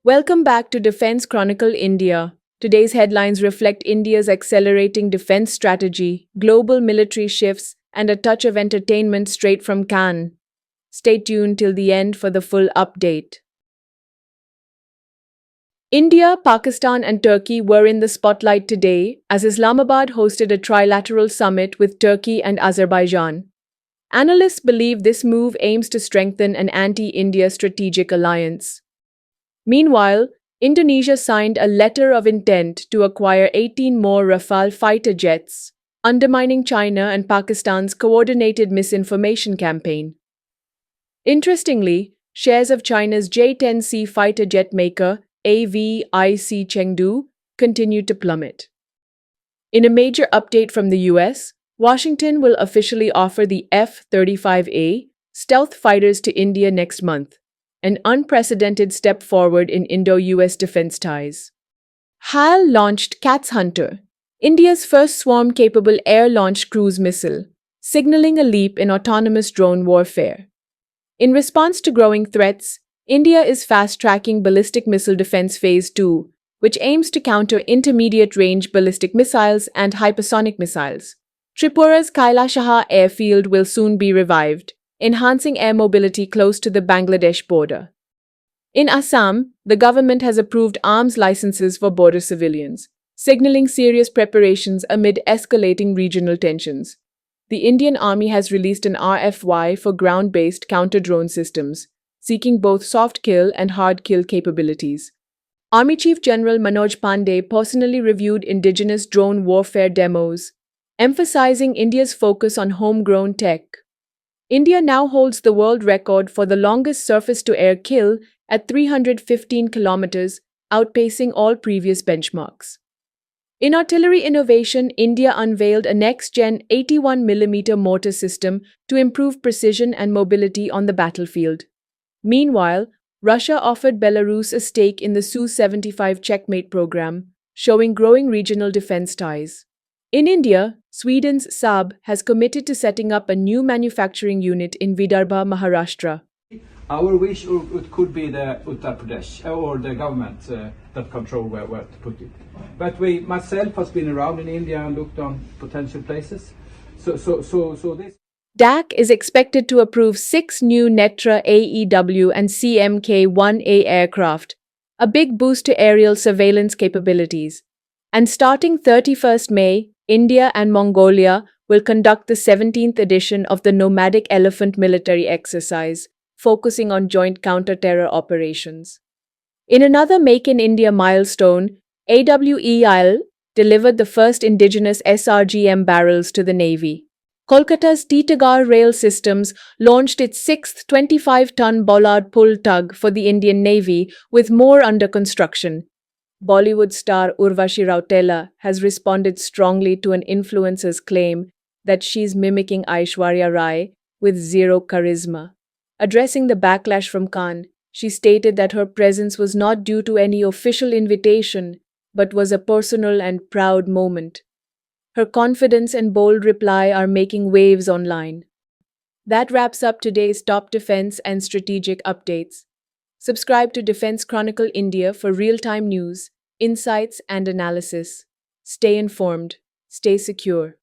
Welcome back to Defense Chronicle India. Today's headlines reflect India's accelerating defense strategy, global military shifts, and a touch of entertainment straight from Cannes. Stay tuned till the end for the full update. India, Pakistan, and Turkey were in the spotlight today as Islamabad hosted a trilateral summit with Turkey and Azerbaijan. Analysts believe this move aims to strengthen an anti-India strategic alliance. Meanwhile, Indonesia signed a letter of intent to acquire 18 more Rafale fighter jets, undermining China and Pakistan's coordinated misinformation campaign. Interestingly, shares of China's J-10C fighter jet maker, AVIC Chengdu, continued to plummet. In a major update from the US, Washington will officially offer the F-35A stealth fighters to India next month, an unprecedented step forward in Indo-US defense ties. HAL launched CATS Hunter, India's first swarm-capable air-launched cruise missile, signaling a leap in autonomous drone warfare. In response to growing threats, India is fast-tracking ballistic missile defense phase 2, which aims to counter intermediate-range ballistic missiles and hypersonic missiles. Tripura's Kailashaha airfield will soon be revived, enhancing air mobility close to the Bangladesh border. In Assam, the government has approved arms licenses for border civilians, signaling serious preparations amid escalating regional tensions. The Indian Army has released an RFY for ground-based counter-drone systems, seeking both soft-kill and hard-kill capabilities. Army Chief General Manoj Pandey personally reviewed indigenous drone warfare demos, emphasizing India's focus on homegrown tech. India now holds the world record for the longest surface-to-air kill at 315 kilometers, outpacing all previous benchmarks. In artillery innovation, India unveiled a next-gen 81mm mortar system to improve precision and mobility on the battlefield. Meanwhile, Russia offered Belarus a stake in the Su-75 Checkmate program, showing growing regional defense ties. In India, Sweden's Saab has committed to setting up a new manufacturing unit in Vidarbha, Maharashtra. Our wish it could be the Uttar Pradesh or the government that control where to put it. But we myself has been around in India and looked on potential places. So this. DAC is expected to approve 6 new Netra AEW and CMK-1A aircraft, a big boost to aerial surveillance capabilities. And starting 31st May, India and Mongolia will conduct the 17th edition of the Nomadic Elephant military exercise, focusing on joint counter-terror operations. In another Make in India milestone, AWEIL delivered the first indigenous SRGM barrels to the Navy. Kolkata's Titagarh Rail Systems launched its 6th 25-ton bollard pull tug for the Indian Navy, with more under construction. Bollywood star Urvashi Rautela has responded strongly to an influencer's claim that she's mimicking Aishwarya Rai with zero charisma. Addressing the backlash from Cannes, she stated that her presence was not due to any official invitation, but was a personal and proud moment. Her confidence and bold reply are making waves online. That wraps up today's top defense and strategic updates. Subscribe to Defense Chronicle India for real-time news, insights, and analysis. Stay informed. Stay secure.